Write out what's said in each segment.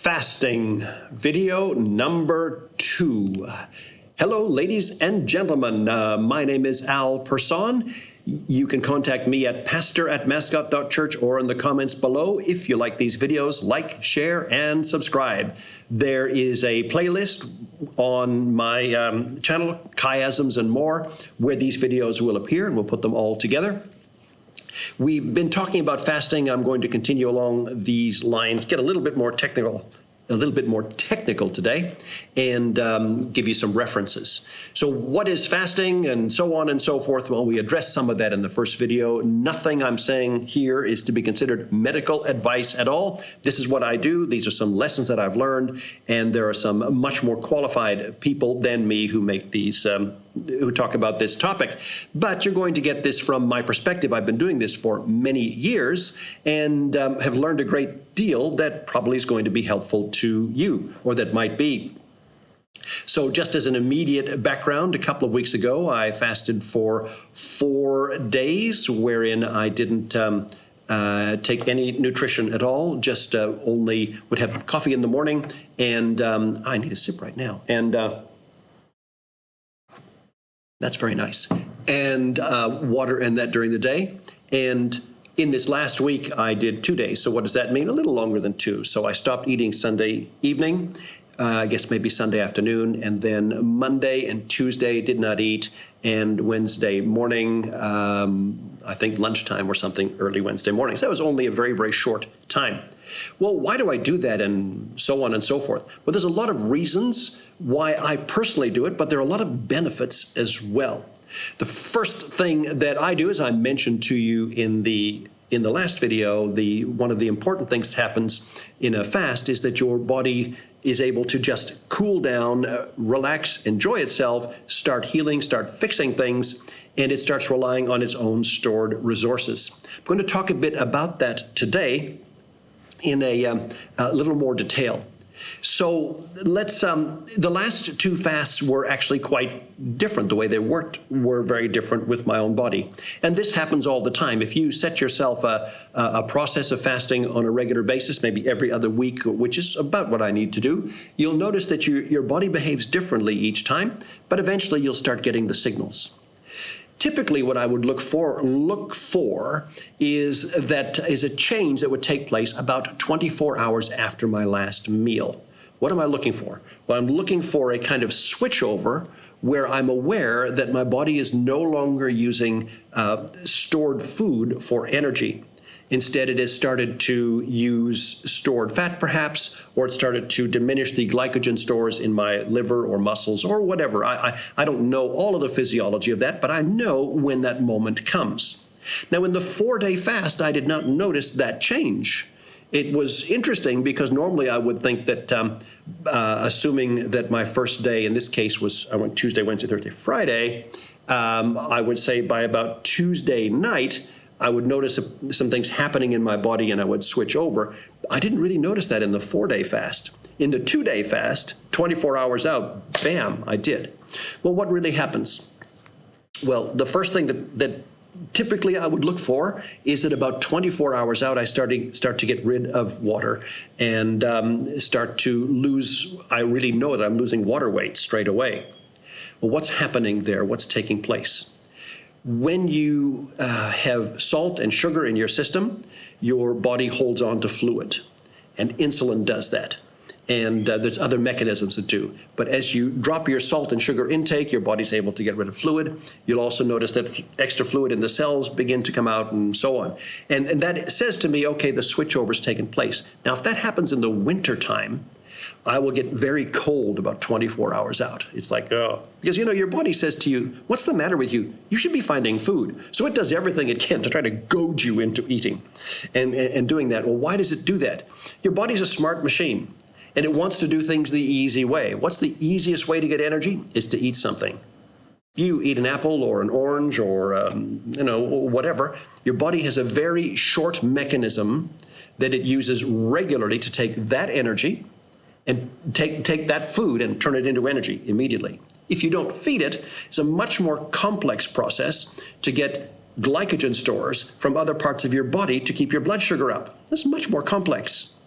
Fasting video number 2. Hello, ladies and gentlemen. My name is Persohn. You can contact me at pastor@mascot.church or in the comments below. If you like these videos, like, share, and subscribe. There is a playlist on my channel, Chiasms and More, where these videos will appear, and we'll put them all together. We've been talking about fasting. I'm going to continue along these lines, get a little bit more technical today, and give you some references. So what is fasting and so on and so forth? Well, we addressed some of that in the first video. Nothing I'm saying here is to be considered medical advice at all. This is what I do. These are some lessons that I've learned, and there are some much more qualified people than me who make these who talk about this topic. But you're going to get this from my perspective. I've been doing this for many years and have learned a great deal that probably is going to be helpful to you, or that might be. So just as an immediate background, a couple of weeks ago, I fasted for 4 days, wherein I didn't take any nutrition at all, just only would have coffee in the morning, and I need a sip right now, and that's very nice, and water and that during the day. And in this last week, I did 2 days. So what does that mean? A little longer than 2. So I stopped eating Sunday evening, I guess maybe Sunday afternoon, and then Monday and Tuesday did not eat, and Wednesday morning, I think lunchtime or something, early Wednesday morning. So that was only a very, very short time. Well, why do I do that, and so on and so forth? Well, there's a lot of reasons why I personally do it, but there are a lot of benefits as well. The first thing that I do, as I mentioned to you in the last video, one of the important things that happens in a fast is that your body is able to just cool down, relax, enjoy itself, start healing, start fixing things, and it starts relying on its own stored resources. I'm going to talk a bit about that today in a little more detail. So let's, the last 2 fasts were actually quite different. The way they worked were very different with my own body. And this happens all the time. If you set yourself a process of fasting on a regular basis, maybe every other week, which is about what I need to do, you'll notice that your body behaves differently each time, but eventually you'll start getting the signals. Typically, what I would look for is a change that would take place about 24 hours after my last meal. What am I looking for? Well, I'm looking for a kind of switchover where I'm aware that my body is no longer using stored food for energy. Instead, it has started to use stored fat, perhaps, or it started to diminish the glycogen stores in my liver or muscles or whatever. I don't know all of the physiology of that, but I know when that moment comes. Now, in the 4-day fast, I did not notice that change. It was interesting because normally I would think that, assuming that my first day in this case was, I went Tuesday, Wednesday, Thursday, Friday, I would say by about Tuesday night, I would notice some things happening in my body and I would switch over. I didn't really notice that in the 4-day fast. In the 2-day fast, 24 hours out, bam, I did. Well, what really happens? Well, the first thing that typically I would look for is that about 24 hours out, I start to get rid of water and start to lose, I really know that I'm losing water weight straight away. Well, what's happening there? What's taking place? When you have salt and sugar in your system, your body holds on to fluid, and insulin does that. And there's other mechanisms that do. But as you drop your salt and sugar intake, your body's able to get rid of fluid. You'll also notice that extra fluid in the cells begin to come out and so on. And that says to me, okay, the switchover's taken place. Now, if that happens in the winter time, I will get very cold about 24 hours out. It's like, oh, because, you know, your body says to you, what's the matter with you? You should be finding food. So it does everything it can to try to goad you into eating and doing that. Well, why does it do that? Your body's a smart machine, and it wants to do things the easy way. What's the easiest way to get energy? Is to eat something. You eat an apple or an orange or, whatever. Your body has a very short mechanism that it uses regularly to take that energy and take that food and turn it into energy immediately. If you don't feed it, it's a much more complex process to get glycogen stores from other parts of your body to keep your blood sugar up. That's much more complex.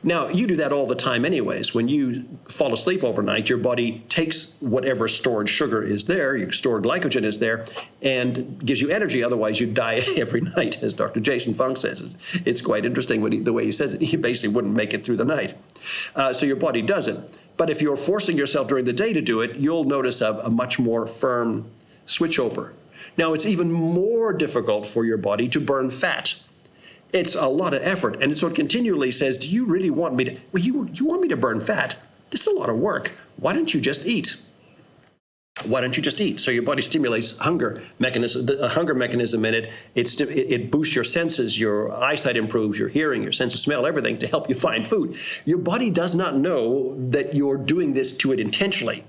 Now, you do that all the time anyways. When you fall asleep overnight, your body takes whatever stored sugar is there, your stored glycogen is there, and gives you energy. Otherwise, you die every night, as Dr. Jason Fung says. It's quite interesting the way he says it. He basically wouldn't make it through the night. So your body does it. But if you're forcing yourself during the day to do it, you'll notice a much more firm switchover. Now, it's even more difficult for your body to burn fat. It's a lot of effort, and so it continually says, do you really want me to, well, you want me to burn fat? This is a lot of work. Why don't you just eat? Why don't you just eat? So your body stimulates a hunger mechanism in it. It boosts your senses, your eyesight improves, your hearing, your sense of smell, everything to help you find food. Your body does not know that you're doing this to it intentionally.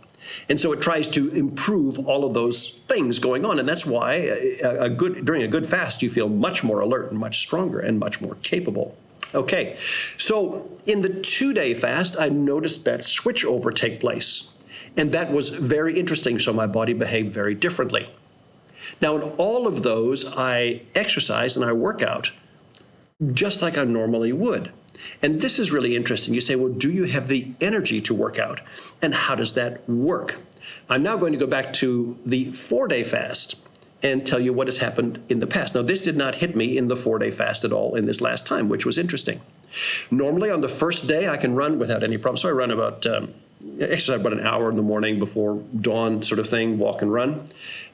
And so it tries to improve all of those things going on. And that's why during a good fast, you feel much more alert and much stronger and much more capable. Okay, so in the 2-day fast, I noticed that switch over take place. And that was very interesting. So my body behaved very differently. Now, in all of those, I exercise and I work out just like I normally would. And this is really interesting. You say, well, do you have the energy to work out? And how does that work? I'm now going to go back to the 4-day fast and tell you what has happened in the past. Now, this did not hit me in the 4-day fast at all in this last time, which was interesting. Normally, on the first day, I can run without any problem. So I run exercise about an hour in the morning before dawn sort of thing, walk and run.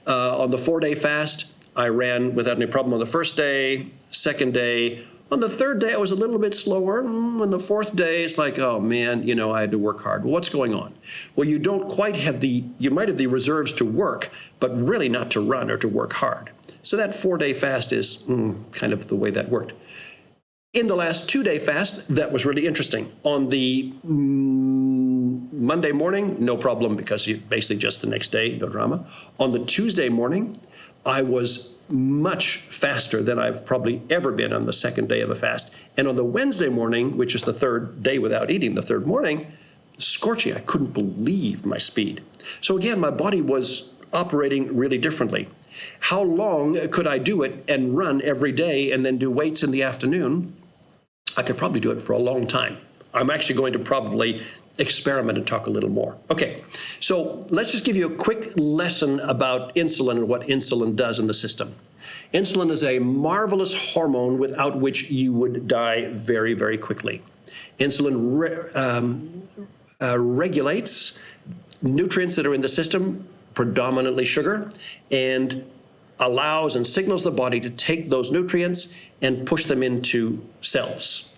On the 4-day fast, I ran without any problem on the first day, second day. On the 3rd day, I was a little bit slower. On the 4th day, it's like, oh man, I had to work hard. Well, what's going on? Well, you don't quite have you might have the reserves to work, but really not to run or to work hard. So that 4-day fast is kind of the way that worked. In the last 2-day fast, that was really interesting. On the Monday morning, no problem, because you basically just the next day, no drama. On the Tuesday morning, I was much faster than I've probably ever been on the 2nd day of a fast. And on the Wednesday morning, which is the 3rd day without eating, the 3rd morning, scorching. I couldn't believe my speed. So again, my body was operating really differently. How long could I do it and run every day and then do weights in the afternoon? I could probably do it for a long time. I'm actually going to probably experiment and talk a little more. Okay, so let's just give you a quick lesson about insulin and what insulin does in the system. Insulin is a marvelous hormone without which you would die very, very quickly. Insulin regulates nutrients that are in the system, predominantly sugar, and allows and signals the body to take those nutrients and push them into cells.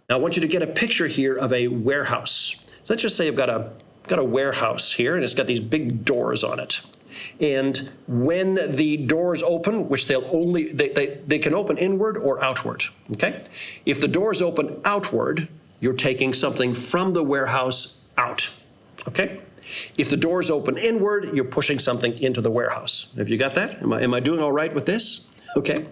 Now, I want you to get a picture here of a warehouse. So let's just say I've got a warehouse here, and it's got these big doors on it. And when the doors open, which they can open inward or outward, okay? If the doors open outward, you're taking something from the warehouse out, okay? If the doors open inward, you're pushing something into the warehouse. Have you got that? Am I doing all right with this? Okay.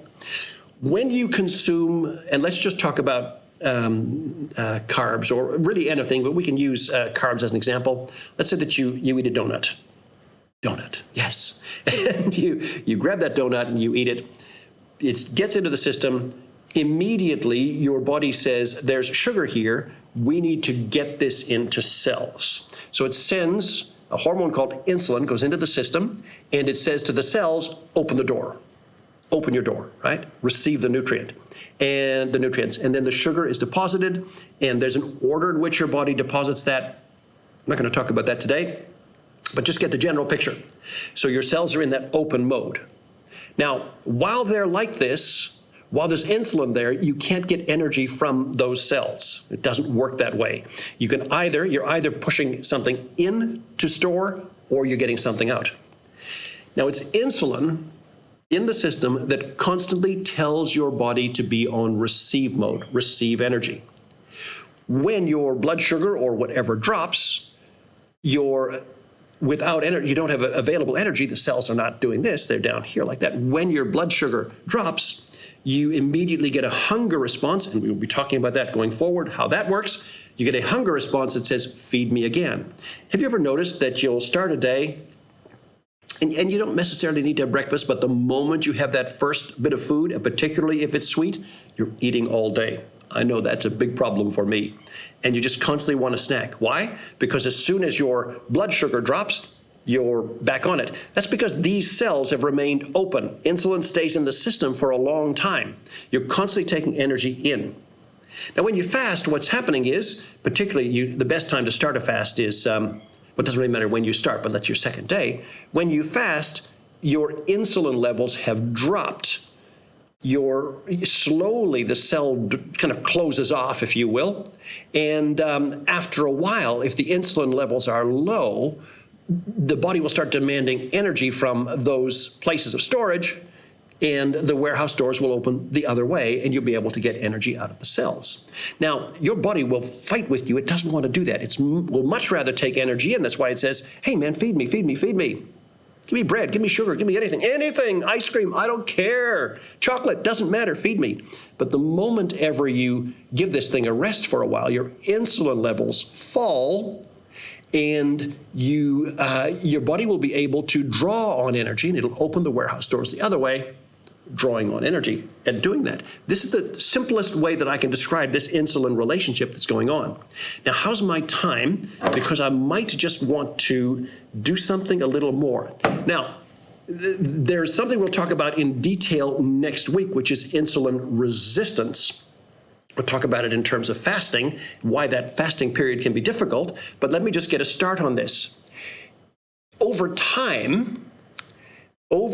When you consume, and let's just talk about carbs or really anything, but we can use carbs as an example. Let's say that you eat a donut. Donut, yes. And you grab that donut and you eat it. It gets into the system. Immediately, your body says, there's sugar here. We need to get this into cells. So it sends a hormone called insulin, goes into the system, and it says to the cells, open the door. Open your door, right? Receive the nutrients. And then the sugar is deposited, and there's an order in which your body deposits that. I'm not going to talk about that today, but just get the general picture. So your cells are in that open mode. Now, while they're like this, while there's insulin there, you can't get energy from those cells. It doesn't work that way. You're either pushing something in to store, or you're getting something out. Now, it's insulin in the system that constantly tells your body to be on receive mode, receive energy. When your blood sugar or whatever drops, you're without energy, you don't have available energy, the cells are not doing this, they're down here like that. When your blood sugar drops, you immediately get a hunger response, and we will be talking about that going forward, how that works. You get a hunger response that says, feed me again. Have you ever noticed that you'll start a day, and you don't necessarily need to have breakfast, but the moment you have that first bit of food, and particularly if it's sweet, you're eating all day. I know that's a big problem for me. And you just constantly want a snack. Why? Because as soon as your blood sugar drops, you're back on it. That's because these cells have remained open. Insulin stays in the system for a long time. You're constantly taking energy in. Now, when you fast, what's happening is, particularly the best time to start a fast is, well, it doesn't really matter when you start, but that's your second day. When you fast, your insulin levels have dropped. Slowly the cell kind of closes off, if you will. And after a while, if the insulin levels are low, the body will start demanding energy from those places of storage, and the warehouse doors will open the other way, and you'll be able to get energy out of the cells. Now, your body will fight with you. It doesn't want to do that. It will much rather take energy in. That's why it says, hey, man, feed me, feed me, feed me. Give me bread, give me sugar, give me anything, ice cream, I don't care. Chocolate, doesn't matter, feed me. But the moment ever you give this thing a rest for a while, your insulin levels fall, and your body will be able to draw on energy, and it'll open the warehouse doors the other way, drawing on energy and doing that. This is the simplest way that I can describe this insulin relationship that's going on. Now, how's my time? Because I might just want to do something a little more. Now, there's something we'll talk about in detail next week, which is insulin resistance. We'll talk about it in terms of fasting, why that fasting period can be difficult, but let me just get a start on this. Over time, how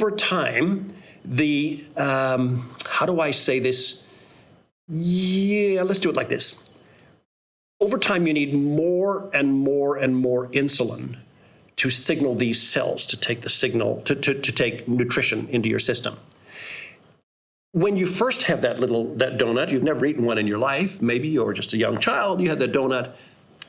do I say this? Yeah, let's do it like this. Over time, you need more and more and more insulin to signal these cells to take the signal, to take nutrition into your system. When you first have that donut, you've never eaten one in your life, maybe you're just a young child, you have that donut,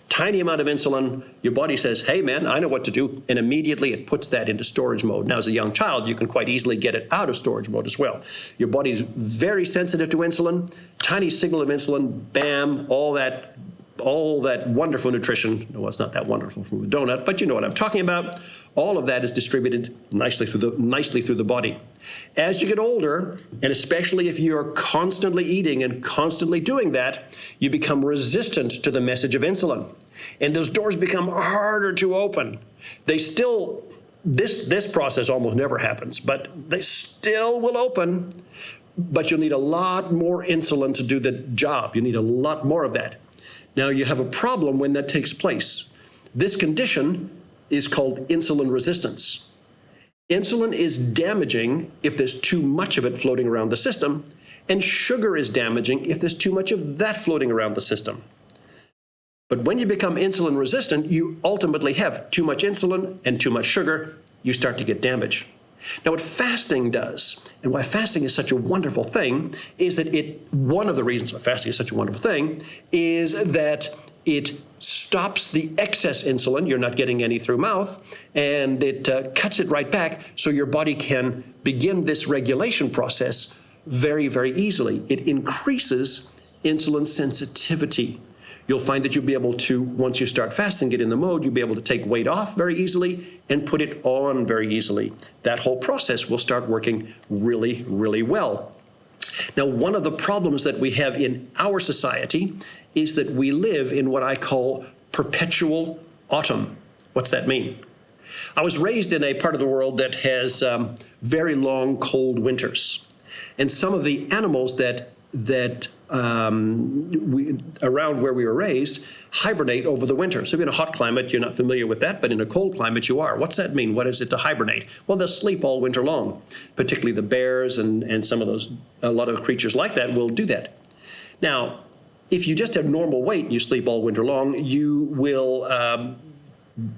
tiny amount of insulin, your body says, hey man, I know what to do, and immediately it puts that into storage mode. Now, as a young child, you can quite easily get it out of storage mode as well. Your body's very sensitive to insulin, tiny signal of insulin, bam, all that wonderful nutrition. No, it's not that wonderful from a donut, but you know what I'm talking about. All of that is distributed nicely through the body. As you get older, and especially if you're constantly eating and constantly doing that, you become resistant to the message of insulin. And those doors become harder to open. This process almost never happens, but they still will open, but you'll need a lot more insulin to do the job. You need a lot more of that. Now, you have a problem when that takes place. This condition is called insulin resistance. Insulin is damaging if there's too much of it floating around the system, and sugar is damaging if there's too much of that floating around the system. But when you become insulin resistant, you ultimately have too much insulin and too much sugar. You start to get damage. Now, what fasting does, and why fasting is such a wonderful thing, is that one of the reasons why fasting is such a wonderful thing is that it stops the excess insulin. You're not getting any through mouth, and it cuts it right back so your body can begin this regulation process very, very easily. It increases insulin sensitivity. You'll find that you'll be able to, once you start fasting, get in the mode, you'll be able to take weight off very easily and put it on very easily. That whole process will start working really, really well. Now, one of the problems that we have in our society is that we live in what I call perpetual autumn. What's that mean? I was raised in a part of the world that has very long, cold winters. And some of the animals that around where we were raised hibernate over the winter. So if you're in a hot climate, you're not familiar with that, but in a cold climate, you are. What's that mean? What is it to hibernate? Well, they'll sleep all winter long, particularly the bears and some of those, a lot of creatures like that will do that. Now, if you just have normal weight and you sleep all winter long, you will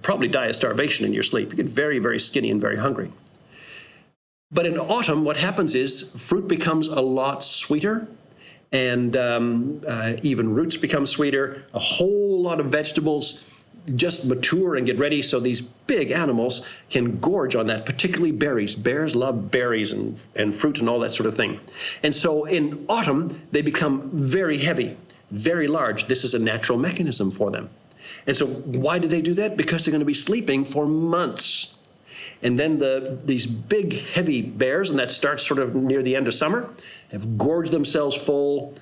probably die of starvation in your sleep. You get very, very skinny and very hungry. But in autumn, what happens is fruit becomes a lot sweeter, and even roots become sweeter. A whole lot of vegetables just mature and get ready so these big animals can gorge on that, particularly berries. Bears love berries and fruit and all that sort of thing. And so in autumn, they become very heavy, very large. This is a natural mechanism for them. And so why do they do that? Because they're going to be sleeping for months. And then these big, heavy bears, and that starts sort of near the end of summer, have gorged themselves full,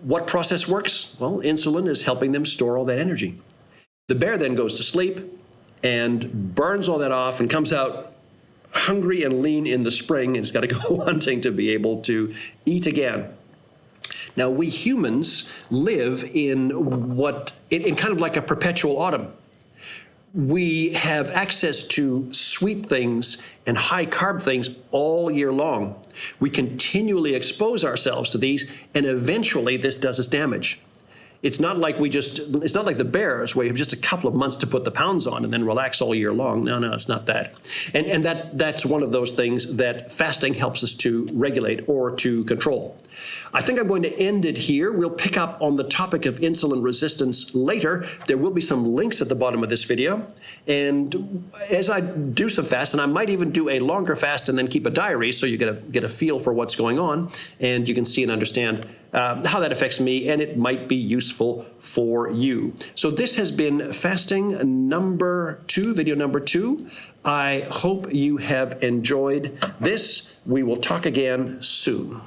What process works? Well, insulin is helping them store all that energy. The bear then goes to sleep and burns all that off and comes out hungry and lean in the spring, and it's got to go hunting to be able to eat again. Now, we humans live in kind of like a perpetual autumn. We have access to sweet things and high carb things all year long. We continually expose ourselves to these, and eventually this does us damage. It's not like it's not like the bears where you have just a couple of months to put the pounds on and then relax all year long. No, it's not that. And that's one of those things that fasting helps us to regulate or to control. I think I'm going to end it here. We'll pick up on the topic of insulin resistance later. There will be some links at the bottom of this video. And as I do some fast, and I might even do a longer fast and then keep a diary so you get a feel for what's going on, and you can see and understand how that affects me, and it might be useful for you. So this has been fasting number 2, video number 2. I hope you have enjoyed this. We will talk again soon.